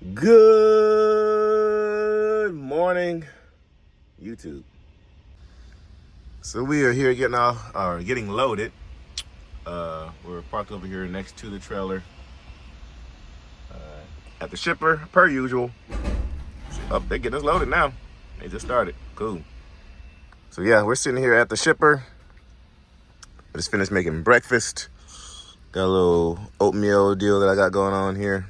Good morning, YouTube. So we are here getting loaded. We're parked over here next to the trailer at the shipper, per usual. Oh, they get us loaded now. They just started. Cool. So yeah, we're sitting here at the shipper. I just finished making breakfast. Got a little oatmeal deal that I got going on here.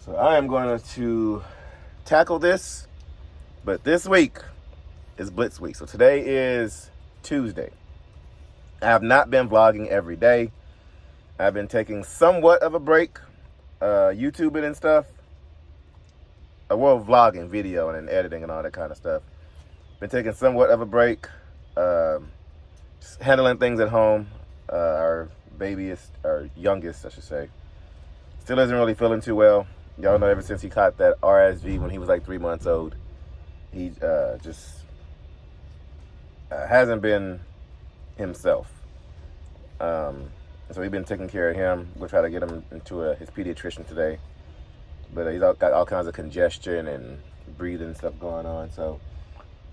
So I am going to tackle this, but this week is Blitz week. So today is Tuesday. I have not been vlogging every day. I've been taking somewhat of a break, YouTubing and stuff. Well, vlogging, video, and editing and all that kind of stuff. Been taking somewhat of a break, just handling things at home. Our youngest, I should say, still isn't really feeling too well. Y'all know ever since he caught that RSV when he was like 3 months old, he just hasn't been himself. So we've been taking care of him. We'll try to get him into his pediatrician today. But he's got all kinds of congestion and breathing stuff going on. So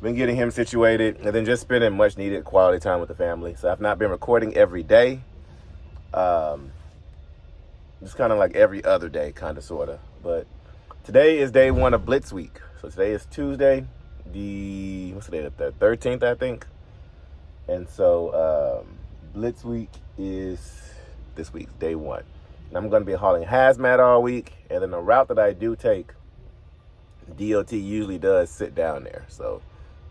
been getting him situated and then just spending much needed quality time with the family. So I've not been recording every day. Just kind of like every other day, kind of, sort of. But today is day one of Blitz week. So today is Tuesday, what's today, the 13th, I think. And so Blitz week is this week's day one. And I'm going to be hauling hazmat all week. And then the route that I do take, D.O.T. usually does sit down there. So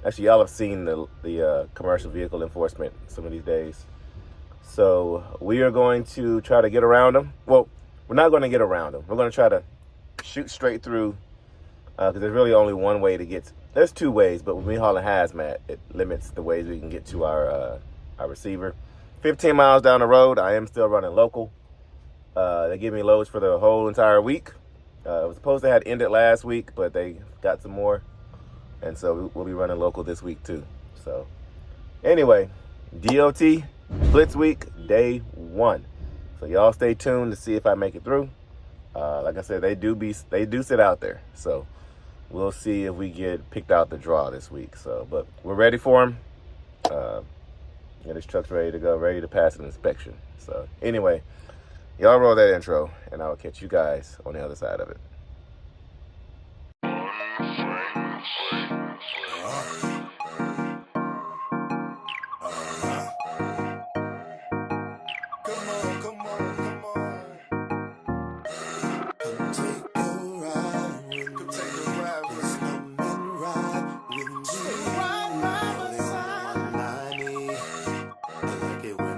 actually, y'all have seen the commercial vehicle enforcement some of these days. So we are going to try to get around them. Well, we're not going to get around them. We're going to try to shoot straight through, because there's really only one way to get. There's two ways, but when we hauling hazmat, it limits the ways we can get to our receiver. 15 miles down the road, I am still running local. They give me loads for the whole entire week. It was supposed to have ended last week, but they got some more. And so we'll be running local this week too. So anyway, D.O.T. Blitz week, day one. So y'all stay tuned to see if I make it through. Like I said, they do sit out there. So we'll see if we get picked out the draw this week. So, but we're ready for them. Yeah, this truck's ready to go, ready to pass an inspection. So anyway, y'all roll that intro, and I will catch you guys on the other side of it.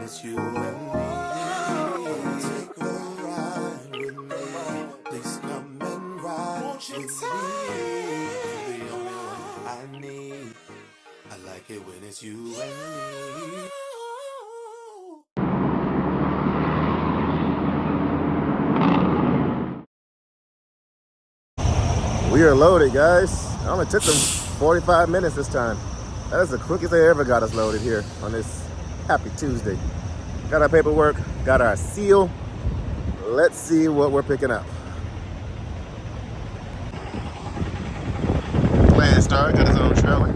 It's you and me. We are loaded, guys. It only took them 45 minutes this time. That is the quickest they ever got us loaded here on this happy Tuesday. Got our paperwork, got our seal. Let's see what we're picking up. Land Star got his own trailer.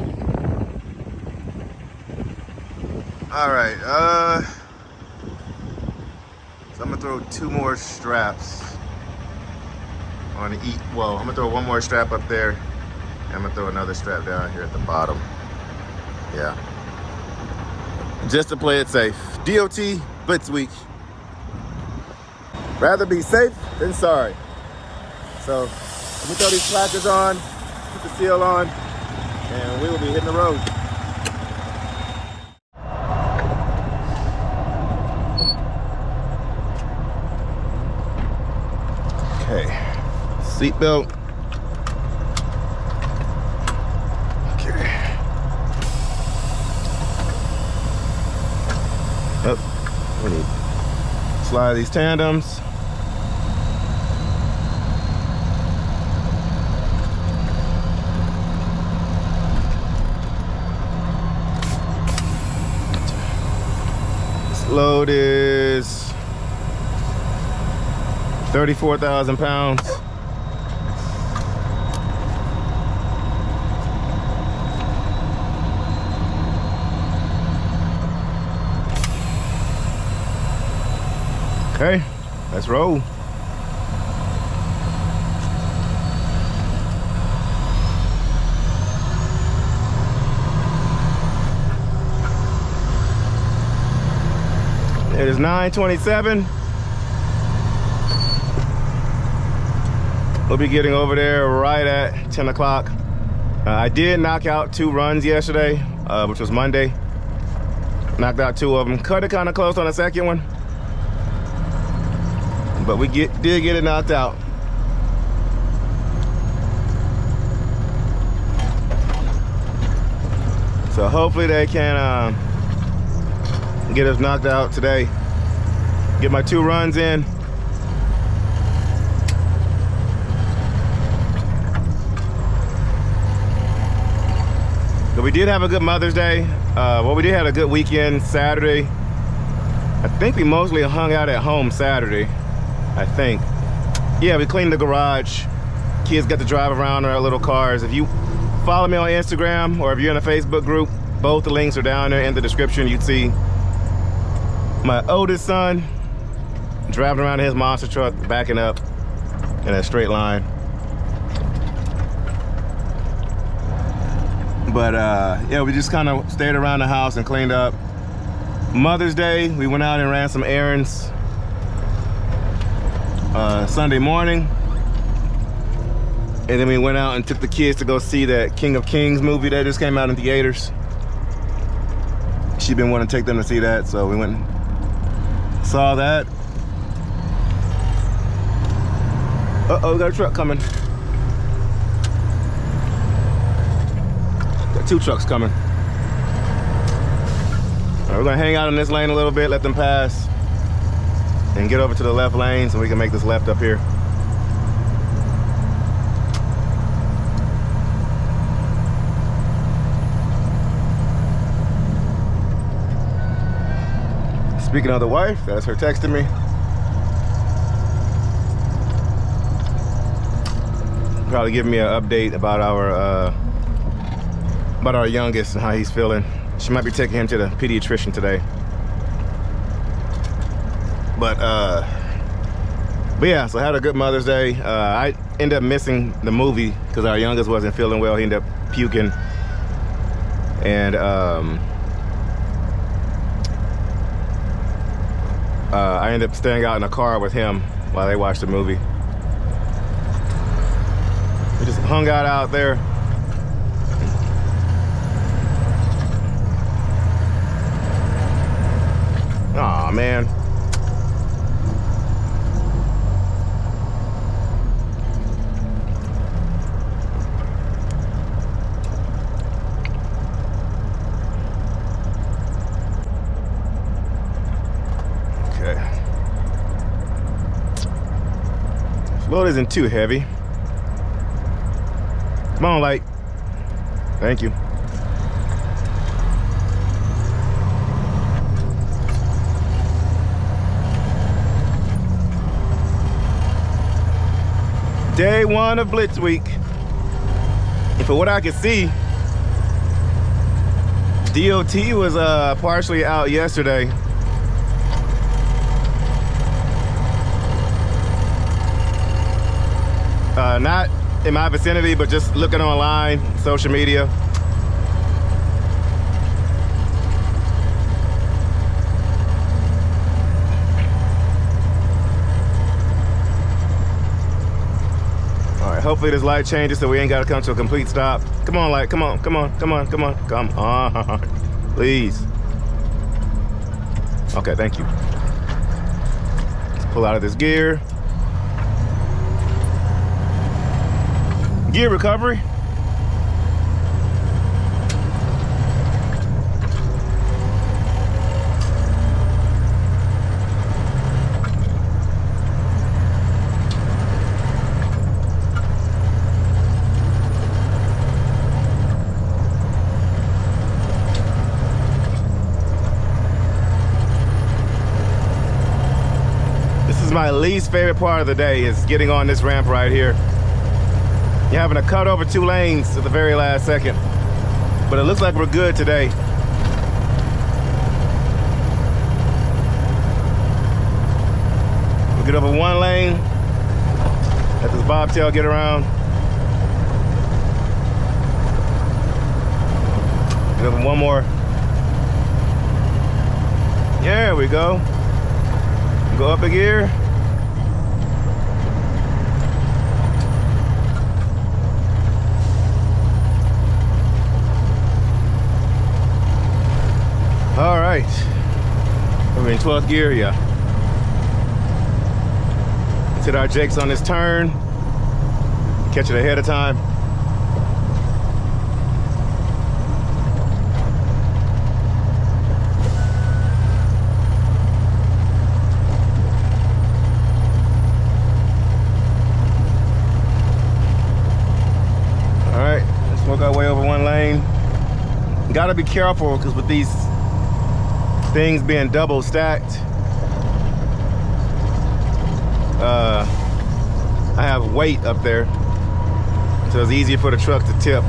All right, so I'm gonna throw 2 more straps on each. Well, I'm gonna throw 1 more strap up there, and I'm gonna throw another strap down here at the bottom. Yeah, just to play it safe. D.O.T. Blitz week. Rather be safe than sorry. So let me throw these placards on, put the seal on, and we will be hitting the road. Seatbelt. Okay. Oh, we need to slide these tandems. This load is 34,000 pounds. Okay, let's roll. It is 9:27. We'll be getting over there right at 10 o'clock. I did knock out 2 runs yesterday, which was Monday. Knocked out 2 of them. Cut it kind of close on the second one, but we did get it knocked out. So hopefully they can get us knocked out today. Get my 2 runs in. But we did have a good Mother's Day. Well, we did have a good weekend Saturday. I think we mostly hung out at home Saturday, I think. Yeah, we cleaned the garage. Kids got to drive around in our little cars. If you follow me on Instagram or if you're in a Facebook group, both the links are down there in the description. You'd see my oldest son driving around in his monster truck, backing up in a straight line. But yeah, we just kind of stayed around the house and cleaned up. Mother's Day, we went out and ran some errands Sunday morning. And then we went out and took the kids to go see that King of Kings movie that just came out in theaters. She'd been wanting to take them to see that, so we went and saw that. Uh-oh, we got a truck coming. Got 2 trucks coming. All right, we're gonna hang out in this lane a little bit, let them pass, and get over to the left lane so we can make this left up here. Speaking of the wife, that's her texting me. Probably giving me an update about our youngest and how he's feeling. She might be taking him to the pediatrician today. But yeah, so I had a good Mother's Day. I ended up missing the movie because our youngest wasn't feeling well. He ended up puking, and I ended up staying out in the car with him while they watched the movie. We just hung out there. Aw, man. Okay. Load isn't too heavy. Come on, light. Thank you. Day 1 of Blitz week. And for what I could see, D.O.T was partially out yesterday. Not in my vicinity, but just looking online, social media. All right, hopefully this light changes so we ain't gotta come to a complete stop. Come on, light, come on, come on, come on, come on, come on, please. Okay, thank you. Let's pull out of this gear. Gear recovery. This is my least favorite part of the day is getting on this ramp right here. You're having to cut over 2 lanes at the very last second. But it looks like we're good today. We'll get over 1 lane. Let this bobtail get around. Get over 1 more. There we go. Go up a gear. All right. We're in 12th gear, yeah. Let's hit our jakes on this turn. Catch it ahead of time. Work our way over 1 lane. Gotta be careful because with these things being double stacked, I have weight up there, so it's easier for the truck to tip.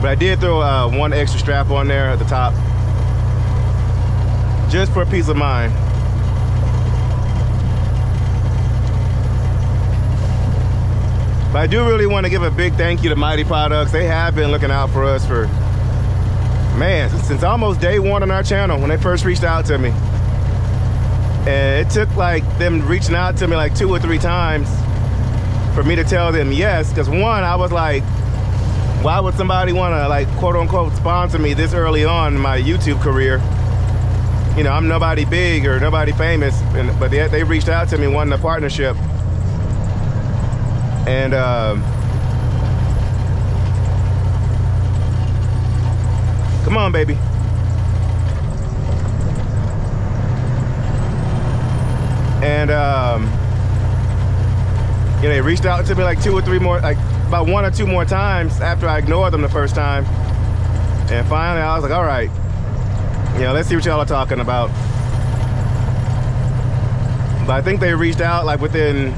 But I did throw 1 extra strap on there at the top, just for peace of mind. But I do really want to give a big thank you to MyTee Products. They have been looking out for us for, man, since almost day 1 on our channel when they first reached out to me. And it took like them reaching out to me like 2 or 3 times for me to tell them yes. Because 1, I was like, why would somebody want to like quote unquote sponsor me this early on in my YouTube career? You know, I'm nobody big or nobody famous, but they reached out to me wanting a partnership. And come on, baby. And you know, they reached out to me like 2 or 3 more, like about 1 or 2 more times after I ignored them the first time. And finally I was like, all right, you know, let's see what y'all are talking about. But I think they reached out like within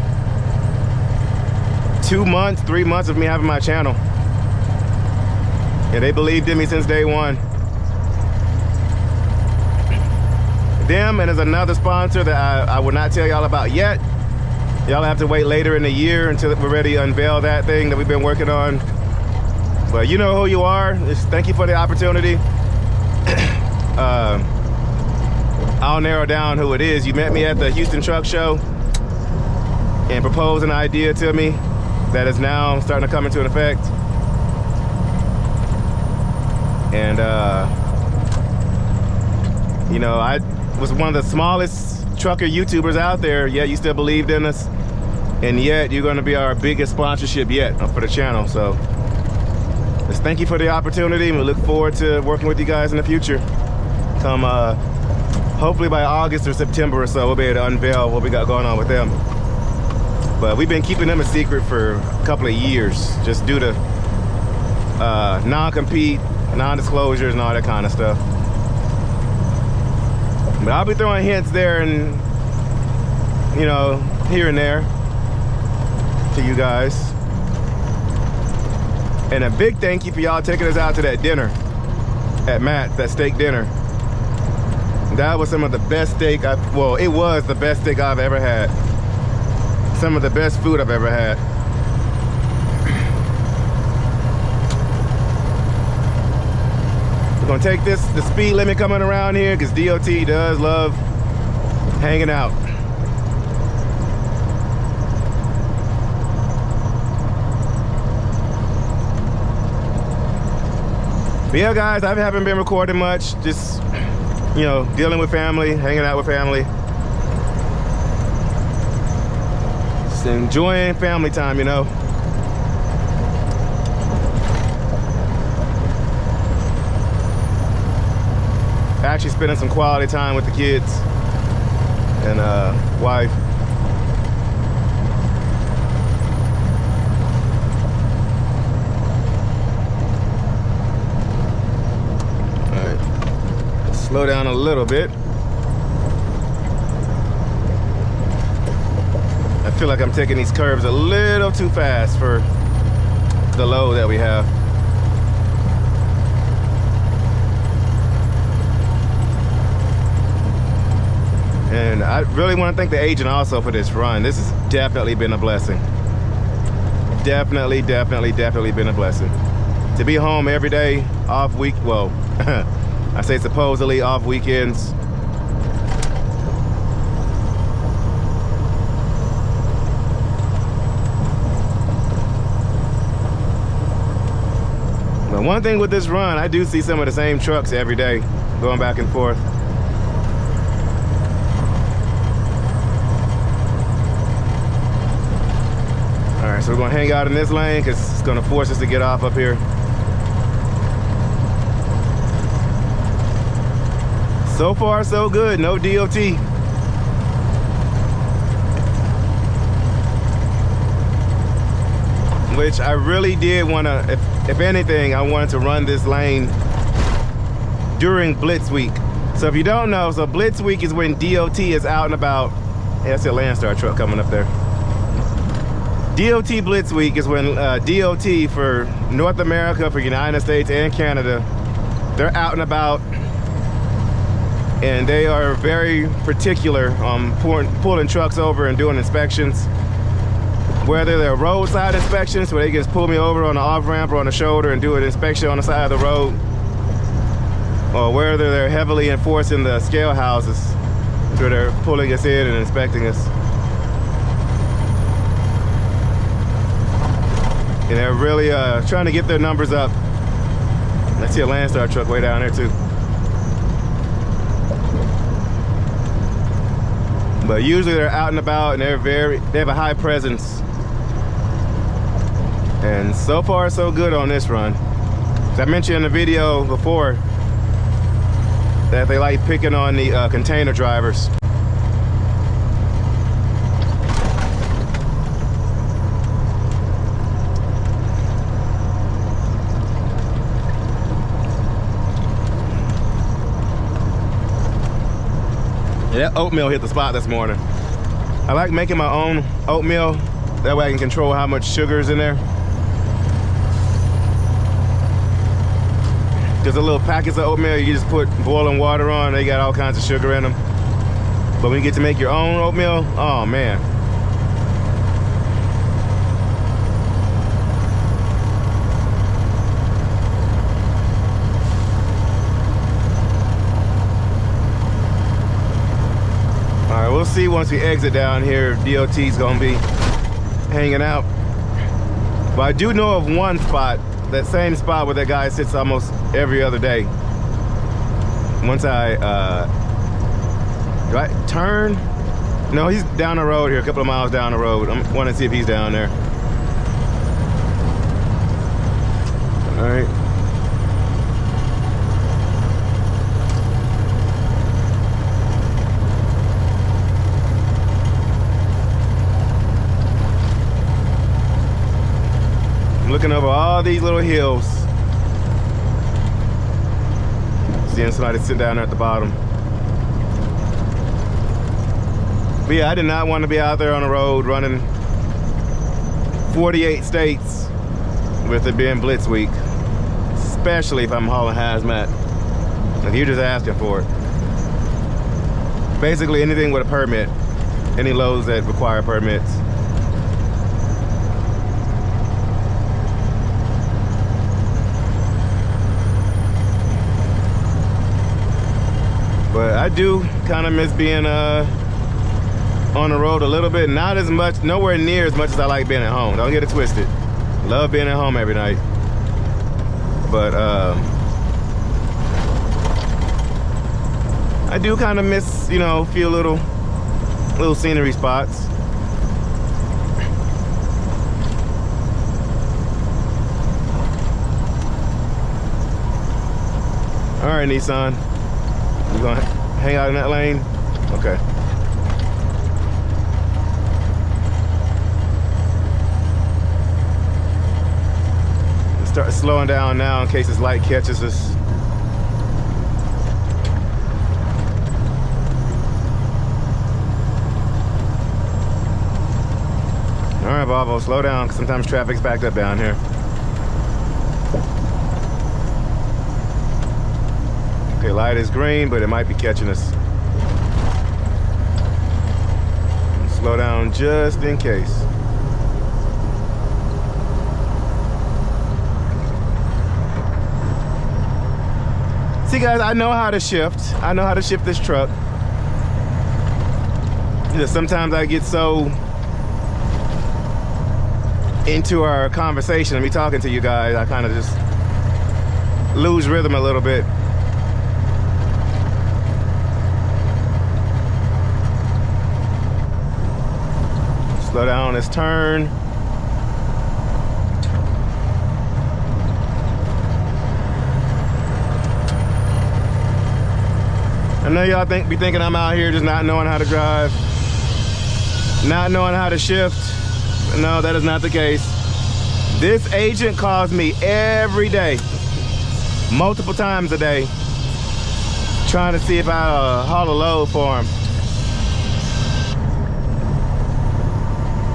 2 months, 3 months of me having my channel. And they believed in me since day 1. Them, and there's another sponsor that I will not tell y'all about yet. Y'all have to wait later in the year until we're ready to unveil that thing that we've been working on. But you know who you are. Just thank you for the opportunity. I'll narrow down who it is. You met me at the Houston Truck Show and proposed an idea to me that is now starting to come into effect. And you know, I was one of the smallest trucker YouTubers out there, yet you still believed in us, and yet you're going to be our biggest sponsorship yet for the channel. So just thank you for the opportunity, and we look forward to working with you guys in the future. Come hopefully by August or September or so, we'll be able to unveil what we got going on with them. But we've been keeping them a secret for a couple of years, just due to non-compete, non-disclosures, and all that kind of stuff. But I'll be throwing hints there and, you know, here and there to you guys. And a big thank you for y'all taking us out to that dinner at Matt's, that steak dinner. That was some of the best steak well, it was the best steak I've ever had. Some of the best food I've ever had. We're gonna take the speed limit coming around here because D.O.T. does love hanging out. But yeah, guys, I haven't been recording much. Just, you know, dealing with family, hanging out with family. Just enjoying family time, you know. Actually spending some quality time with the kids and wife. All right, slow down a little bit. feel like I'm taking these curves a little too fast for the load that we have. And I really want to thank the agent also for this run. This has definitely been a blessing. Definitely been a blessing. To be home every day, off week, well, I say supposedly off weekends. But one thing with this run, I do see some of the same trucks every day going back and forth. Alright, so we're going to hang out in this lane because it's going to force us to get off up here. So far, so good. No D.O.T. Which I really did want to, if anything, I wanted to run this lane during Blitz week. So if you don't know, so Blitz week is when D.O.T. is out and about. Hey, that's a Landstar truck coming up there. D.O.T. Blitz week is when D.O.T. for North America, for United States and Canada, they're out and about. And they are very particular on pulling trucks over and doing inspections. Whether they're roadside inspections, where they can just pull me over on the off-ramp or on the shoulder and do an inspection on the side of the road, or whether they're heavily enforcing the scale houses, where they're pulling us in and inspecting us. And they're really trying to get their numbers up. I see a Landstar truck way down there too. But usually they're out and about and they have a high presence. And so far so good on this run. As I mentioned in the video before, that they like picking on the container drivers. That oatmeal hit the spot this morning. I like making my own oatmeal. That way I can control how much sugar is in there. There's a little packets of oatmeal you just put boiling water on. They got all kinds of sugar in them. But when you get to make your own oatmeal, oh man. We'll see once we exit down here if D.O.T.'s gonna be hanging out. But I do know of one spot, that same spot where that guy sits almost every other day. Once do I turn? No, he's down the road here, a couple of miles down the road. I want to see if he's down there. All right. Looking over all these little hills. Seeing somebody sitting down there at the bottom. But yeah, I did not want to be out there on the road running 48 states with it being Blitz week. Especially if I'm hauling hazmat. Like you're just asking for it. Basically anything with a permit. Any loads that require permits. But I do kind of miss being on the road a little bit. Not as much, nowhere near as much as I like being at home. Don't get it twisted. Love being at home every night. But I do kind of miss, you know, a few little scenery spots. All right, Nissan. You gonna hang out in that lane? Okay. Let's start slowing down now in case this light catches us. Volvo, slow down, because sometimes traffic's backed up down here. Okay, light is green, but it might be catching us. Slow down just in case. See guys, I know how to shift. I know how to shift this truck. Just sometimes I get so into our conversation and me talking to you guys, I kind of just lose rhythm a little bit. Slow down on this turn. I know y'all be thinking I'm out here just not knowing how to drive, not knowing how to shift. No, that is not the case. This agent calls me every day, multiple times a day, trying to see if I haul a load for him.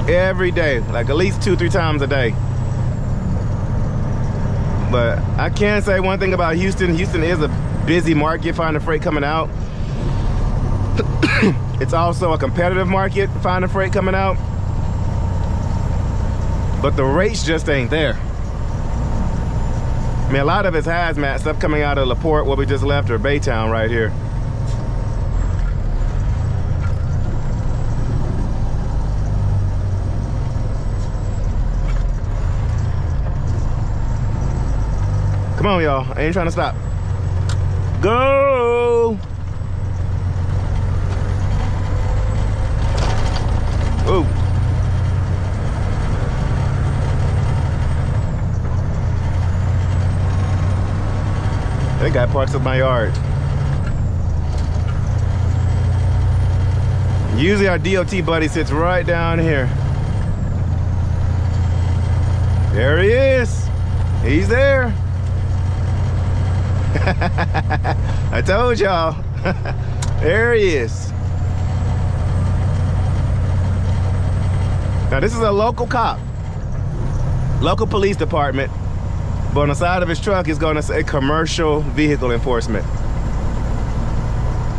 Every day, like at least 2-3 times a day. But I can say one thing about Houston. Houston is a busy market finding freight coming out. It's also a competitive market finding freight coming out. But the rates just ain't there. I mean, a lot of it's hazmat stuff coming out of LaPorte, where we just left, or Baytown right here. Come on, y'all. I ain't trying to stop. Go! Ooh. That guy parks up my yard. Usually our D.O.T. buddy sits right down here. There he is. He's there. I told y'all. There he is. Now this is a local cop, local police department, but on the side of his truck is going to say commercial vehicle enforcement.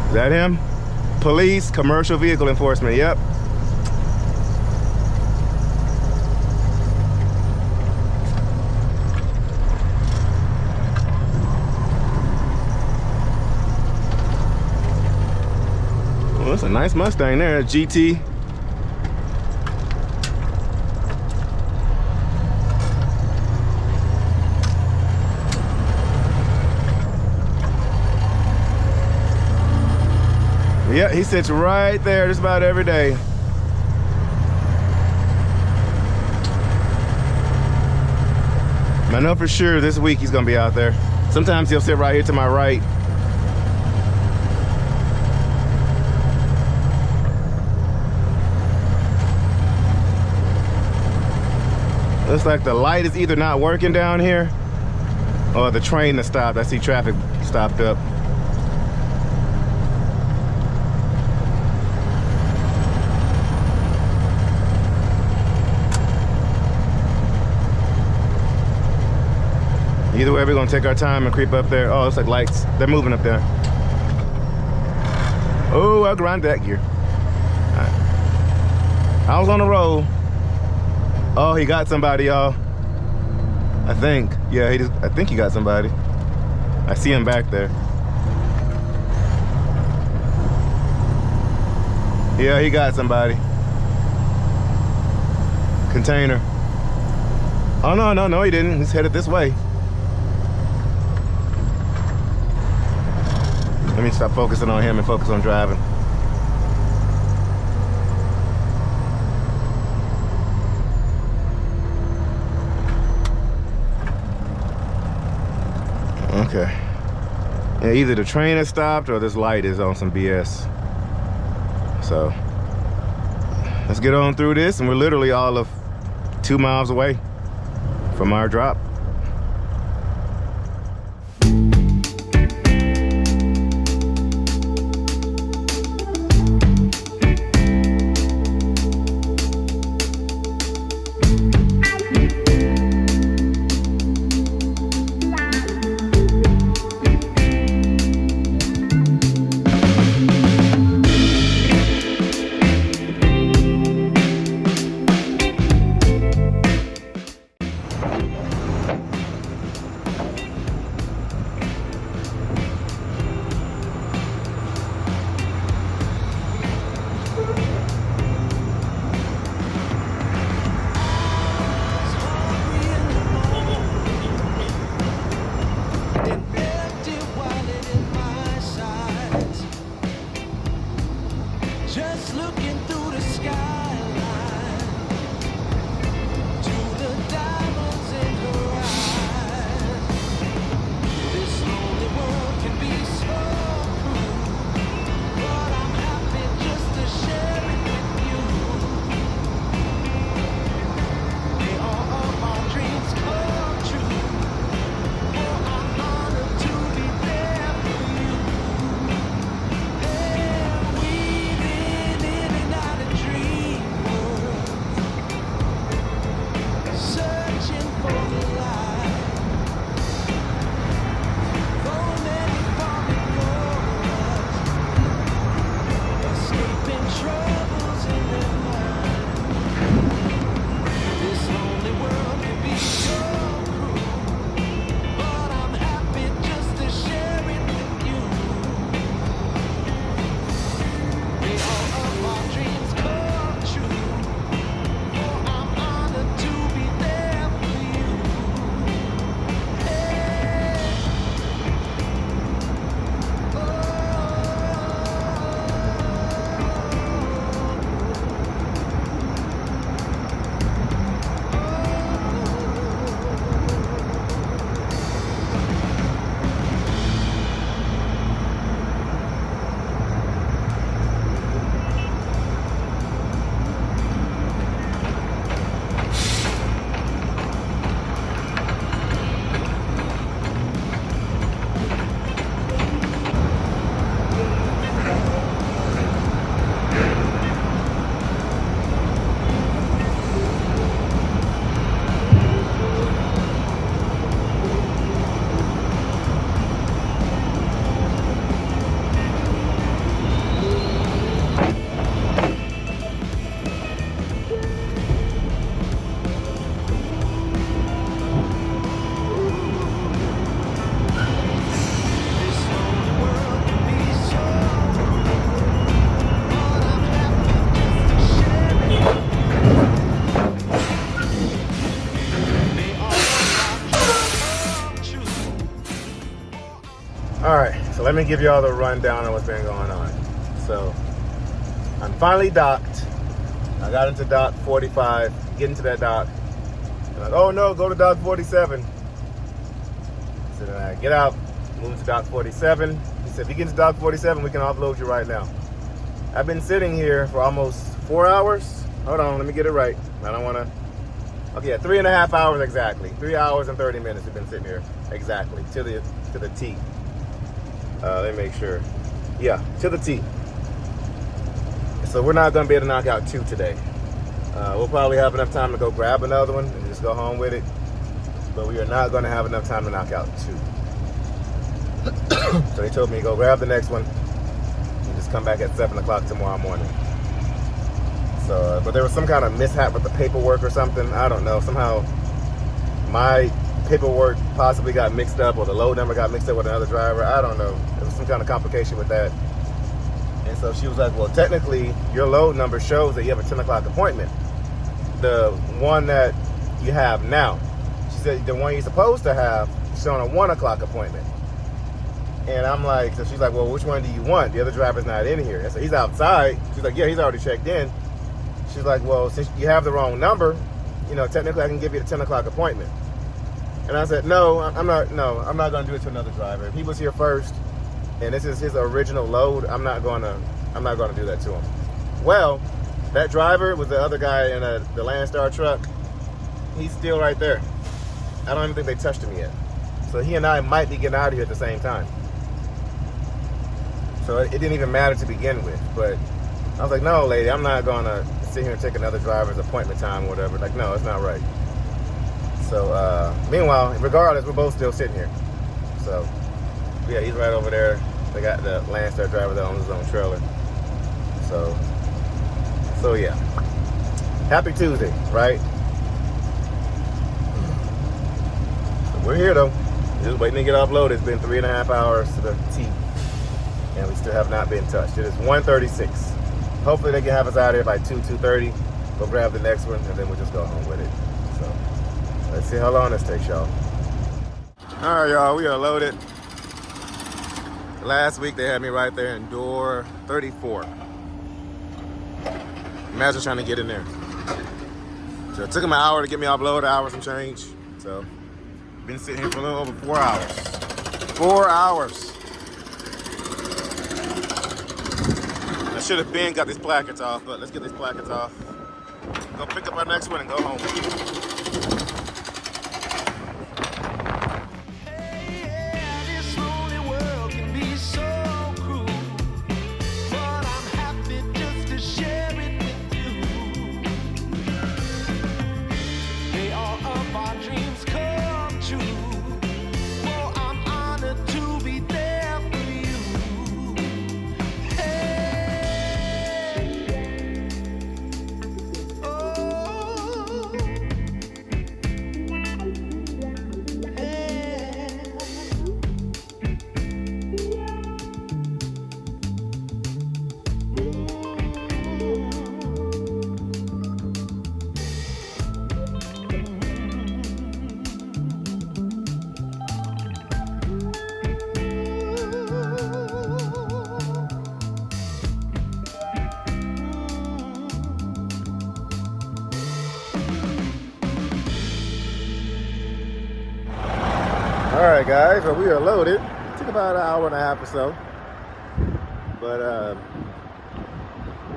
Is that him? Police, commercial vehicle enforcement, yep. Well, that's a nice Mustang there, a GT. Yeah, he sits right there just about every day. I know for sure this week he's gonna be out there. Sometimes he'll sit right here to my right. Looks like the light is either not working down here or the train has stopped. I see traffic stopped up. Either way, we're gonna take our time and creep up there. Oh, it's like lights. They're moving up there. Oh, I'll grind that gear. All right. I was on the roll. Oh, he got somebody, y'all. I think. Yeah, I think he got somebody. I see him back there. Yeah, he got somebody. Container. Oh, no, he didn't. He's headed this way. Let me stop focusing on him and focus on driving. Okay. Yeah, either the train has stopped or this light is on some BS. So let's get on through this, and we're literally all of 2 miles away from our drop. looking through the skyline to the diamonds in her eyes. This lonely world can be so cruel, but I'm happy just to share it with you. May all of our dreams come true, for I'm honored to be there for you. And we've been in and out of dream world, searching for the light. Though many falling roads, escaping troubles in their mind. This lonely world can be so cruel, but I'm happy just to share it with you. May all of our dreams come true, for I'm honored to be there for you. Hey. This lonely world can be so cruel, but I'm happy just to share it with you. May all of our dreams come true. All right, so let me give you all the rundown on what's been going on. So I'm finally docked. I got into dock 45, getting to that dock. I'm like, oh no, go to dock 47. So then I get out, move to dock 47. He said, if you get to dock 47, we can offload you right now. I've been sitting here for almost 4 hours. Hold on, let me get it right. I don't want to. Okay, yeah, 3.5 hours exactly. 3 hours and 30 minutes. We've been sitting here exactly to the T. Let me make sure. Yeah, to the T. So we're not going to be able to knock out 2 today. We'll probably have enough time to go grab another one and just go home with it. But we are not going to have enough time to knock out 2. So they told me to go grab the next one and just come back at 7 o'clock tomorrow morning. So, but there was some kind of mishap with the paperwork or something. I don't know. Somehow my paperwork possibly got mixed up, or the load number got mixed up with another driver. I don't know. There was some kind of complication with that. And so she was like, well, technically your load number shows that you have a 10 o'clock appointment. The one that you have now. She said the one you're supposed to have is showing a 1 o'clock appointment. And I'm like, so she's like, well, which one do you want? The other driver's not in here. And so he's outside. She's like, yeah, he's already checked in. She's like, well, since you have the wrong number, you know, technically I can give you the 10 o'clock appointment. And I said, no, I'm not going to do it to another driver. If he was here first and this is his original load, I'm not going to do that to him. Well, that driver was the other guy in the Landstar truck. He's still right there. I don't even think they touched him yet. So he and I might be getting out of here at the same time. So it didn't even matter to begin with. But I was like, no, lady, I'm not going to sit here and take another driver's appointment time or whatever. Like, no, it's not right. So, meanwhile, regardless, we're both still sitting here. So, yeah, he's right over there. They got the Landstar driver that owns his own trailer. So yeah. Happy Tuesday, right? So we're here though. Just waiting to get offloaded. It's been 3.5 hours to the T, and we still have not been touched. It is 1:36. Hopefully they can have us out of here by 2:30. Go grab the next one, and then we'll just go home with it. So let's see how long this takes, y'all. All right, y'all, we are loaded. Last week they had me right there in door 34. Imagine trying to get in there. So it took him an hour to get me offload, an hour some change. So been sitting here for a little over 4 hours. 4 hours. I should have been got these placards off, but let's get these placards off. Go pick up our next one and go home. All right, guys, well, we are loaded. It took about an hour and a half or so, but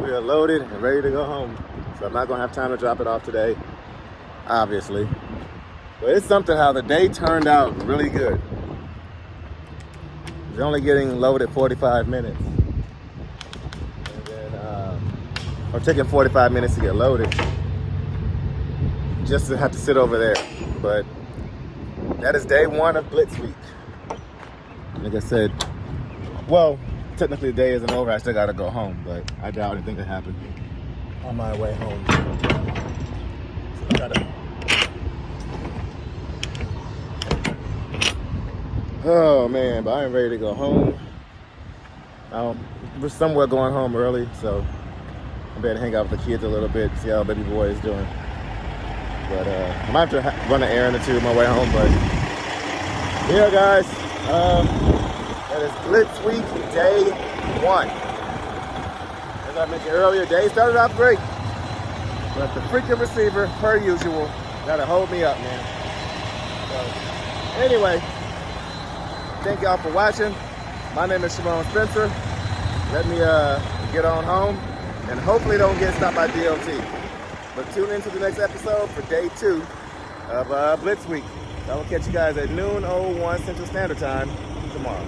we are loaded and ready to go home. So I'm not gonna have time to drop it off today, obviously. But it's something how the day turned out really good. We're only getting loaded 45 minutes. And then, or taking 45 minutes to get loaded. Just to have to sit over there. But that is day one of Blitz week. Like I said, well, technically the day isn't over. I still gotta go home, but I doubt anything could happen on my way home. So I gotta. Oh man, but I am ready to go home. We're somewhere going home early, so I better hang out with the kids a little bit, see how baby boy is doing. But I might have to run an errand or two on my way home, but yeah, guys, that is Blitz week, day one. As I mentioned earlier, day started off great, but the freaking receiver, per usual, gotta hold me up, man. So, anyway, thank y'all for watching. My name is Shymon Spencer. Let me get on home, and hopefully don't get stopped by D.O.T. But tune into the next episode for day 2 of Blitz week. I will catch you guys at noon 01 Central Standard Time tomorrow.